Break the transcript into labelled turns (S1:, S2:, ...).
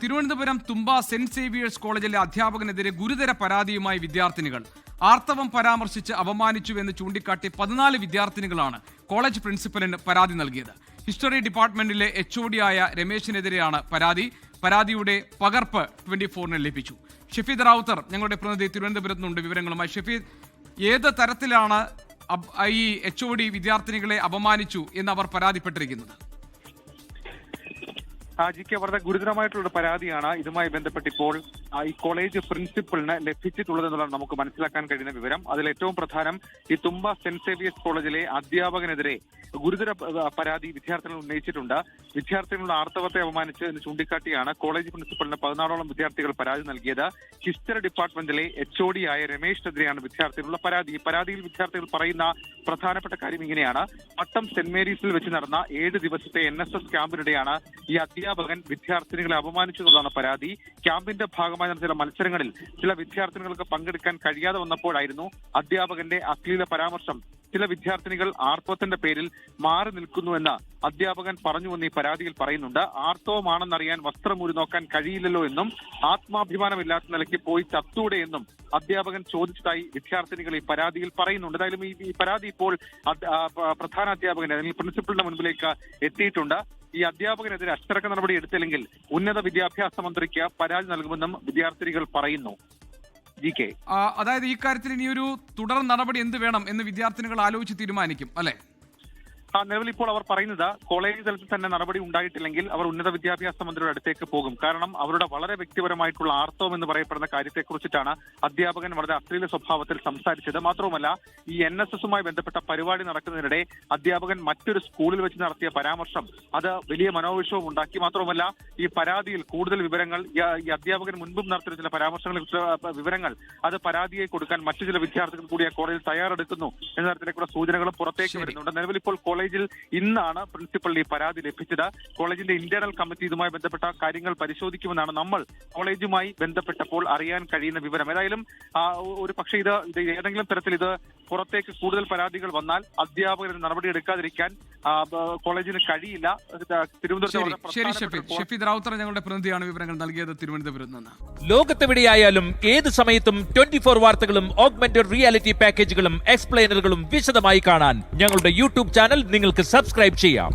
S1: തിരുവനന്തപുരം തുമ്പ saint Xavier's കോളേജിലെ അധ്യാപകനെതിരെ ഗുരുതര പരാതിയുമായി വിദ്യാർത്ഥിനികൾ. ആർത്തവം പരാമർശിച്ച് അപമാനിച്ചുവെന്ന് ചൂണ്ടിക്കാട്ടി 14 വിദ്യാർത്ഥിനികളാണ് കോളേജ് പ്രിൻസിപ്പലിന് പരാതി നൽകിയത്. ഹിസ്റ്ററി ഡിപ്പാർട്ട്മെന്റിലെ HOD ആയ രമേശിനെതിരെയാണ് പരാതി. പരാതിയുടെ പകർപ്പ് 24-ന് ലഭിച്ചു. ഷഫീദ് റാവുത്തർ ഞങ്ങളുടെ പ്രതിനിധി തിരുവനന്തപുരത്ത് നിന്നുണ്ട് വിവരങ്ങളുമായി. ഷഫീദ്, ഏത് തരത്തിലാണ് ഈ HOD വിദ്യാർത്ഥിനികളെ അപമാനിച്ചു എന്ന് അവർ പരാതിപ്പെട്ടിരിക്കുന്നത്?
S2: ജിക്ക് വളരെ ഗുരുതരമായിട്ടുള്ള പരാതിയാണ് ഇതുമായി ബന്ധപ്പെട്ട് ഇപ്പോൾ ഈ കോളേജ് പ്രിൻസിപ്പലിന് ലഭിച്ചിട്ടുള്ളതെന്നുള്ളതാണ് നമുക്ക് മനസ്സിലാക്കാൻ കഴിയുന്ന വിവരം. അതിൽ ഏറ്റവും പ്രധാനം ഈ തുമ്പ സെന്റ് സേവിയേഴ്സ് കോളേജിലെ അധ്യാപകനെതിരെ ഗുരുതര പരാതി വിദ്യാർത്ഥികൾ ഉന്നയിച്ചിട്ടുണ്ട്. വിദ്യാർത്ഥികളുടെ ആർത്തവത്തെ അപമാനിച്ച് എന്ന് ചൂണ്ടിക്കാട്ടിയാണ് കോളേജ് പ്രിൻസിപ്പലിന് 14ഓളം വിദ്യാർത്ഥികൾ പരാതി നൽകിയത്. ഹിസ്റ്ററി ഡിപ്പാർട്ട്മെന്റിലെ HOD ആയ രമേശിനെതിരെയാണ് വിദ്യാർത്ഥികളുടെ പരാതി. ഈ പരാതിയിൽ വിദ്യാർത്ഥികൾ പറയുന്ന പ്രധാനപ്പെട്ട കാര്യം ഇങ്ങനെയാണ്: പട്ടം സെന്റ് മേരീസിൽ വെച്ച് നടന്ന 7 ദിവസത്തെ NSS ക്യാമ്പിനിടെയാണ് ഈ അധ്യാപകൻ വിദ്യാർത്ഥിനികളെ അപമാനിച്ചതെന്നാണ് പരാതി. ക്യാമ്പിന്റെ ഭാഗമായി നടന്ന ചില മത്സരങ്ങളിൽ ചില വിദ്യാർത്ഥിനികൾക്ക് പങ്കെടുക്കാൻ കഴിയാതെ വന്നപ്പോഴായിരുന്നു അധ്യാപകന്റെ അശ്ലീല പരാമർശം. ചില വിദ്യാർത്ഥിനികൾ ആർത്തവത്തിന്റെ പേരിൽ മാറി നിൽക്കുന്നുവെന്ന് അധ്യാപകൻ പറഞ്ഞുവെന്ന് ഈ പരാതിയിൽ പറയുന്നുണ്ട്. ആർത്തവമാണെന്നറിയാൻ വസ്ത്രമൂരി നോക്കാൻ കഴിയില്ലല്ലോ എന്നും ആത്മാഭിമാനമില്ലാത്ത നിലയ്ക്ക് പോയി ചത്തൂടെ എന്നും അധ്യാപകൻ ചോദിച്ചതായി വിദ്യാർത്ഥിനികൾ ഈ പരാതിയിൽ പറയുന്നുണ്ട്. എന്തായാലും ഈ പരാതി ഇപ്പോൾ പ്രധാന അധ്യാപകന്റെ അല്ലെങ്കിൽ പ്രിൻസിപ്പലിന്റെ മുൻപിലേക്ക് എത്തിയിട്ടുണ്ട്. ഈ അധ്യാപകനെതിരെ അച്ചടക്ക നടപടി എടുത്തില്ലെങ്കിൽ ഉന്നത വിദ്യാഭ്യാസ മന്ത്രിക്ക് പരാതി നൽകുമെന്നും വിദ്യാർത്ഥിനികൾ പറയുന്നു.
S1: അതായത് ഈ കാര്യത്തിൽ ഇനിയൊരു തുടർ നടപടി എന്ത് വേണം എന്ന് വിദ്യാർത്ഥിനികൾ ആലോചിച്ച് തീരുമാനിക്കും അല്ലെ?
S2: നിലവിൽ ഇപ്പോൾ അവർ പറയുന്നത് കോളേജ് തലത്തിൽ തന്നെ നടപടി ഉണ്ടായിട്ടില്ലെങ്കിൽ അവർ ഉന്നത വിദ്യാഭ്യാസ മന്ത്രിയുടെ അടുത്തേക്ക് പോകും. കാരണം അവരുടെ വളരെ വ്യക്തിപരമായിട്ടുള്ള ആർത്തവം എന്ന് പറയപ്പെടുന്ന കാര്യത്തെക്കുറിച്ചിട്ടാണ് അധ്യാപകൻ വളരെ അശ്ലീല സ്വഭാവത്തിൽ സംസാരിച്ചത്. മാത്രവുമല്ല, ഈ NSSുമായി ബന്ധപ്പെട്ട പരിപാടി നടക്കുന്നതിനിടെ അധ്യാപകൻ മറ്റൊരു സ്കൂളിൽ വെച്ച് നടത്തിയ പരാമർശം അത് വലിയ മനോവിഷവും ഉണ്ടാക്കി. മാത്രവുമല്ല, ഈ പരാതിയിൽ കൂടുതൽ വിവരങ്ങൾ ഈ അധ്യാപകൻ മുൻപും നടത്തിയ ചില പരാമർശങ്ങളിൽ വിവരങ്ങൾ അത് പരാതിയെ കൊടുക്കാൻ മറ്റു ചില വിദ്യാർത്ഥികൾ കൂടി ആ കോളേജിൽ തയ്യാറെടുക്കുന്നു എന്ന തരത്തിലേക്കുള്ള സൂചനകളും പുറത്തേക്ക് വരുന്നുണ്ട്. നിലവിൽ ഇപ്പോൾ കോളേജിൽ ഇന്നാണ് പ്രിൻസിപ്പലിന് ഈ പരാതി ലഭിച്ചത്. കോളേജിന്റെ ഇന്റേണൽ കമ്മിറ്റി ഇതുമായി ബന്ധപ്പെട്ട കാര്യങ്ങൾ പരിശോധിക്കുമെന്നാണ് നമ്മൾ കോളേജുമായി ബന്ധപ്പെട്ടപ്പോൾ അറിയാൻ കഴിയുന്ന വിവരം. ഏതായാലും ഒരു പക്ഷേ ഇത് ഏതെങ്കിലും തരത്തിൽ ഇത് പുറത്തേക്ക് കൂടുതൽ പരാതികൾ വന്നാൽ അധ്യാപകർ നടപടി എടുക്കാതിരിക്കാൻ കോളേജിന് കഴിയില്ല.
S1: ഷഫീദ് റാവുത്തർ ഞങ്ങളുടെ പ്രതിനിധിയാണ് വിവരങ്ങൾ നൽകിയത് തിരുവനന്തപുരത്ത് നിന്ന്.
S3: ലോകത്തെവിടെയായാലും ഏത് സമയത്തും 24 വാർത്തകളും ഓഗ്മെന്റഡ് റിയാലിറ്റി പാക്കേജുകളും എക്സ്പ്ലെയിനറുകളും വിശദമായി കാണാൻ ഞങ്ങളുടെ YouTube ചാനൽ നിങ്ങൾക്ക് സബ്സ്ക്രൈബ് ചെയ്യാം.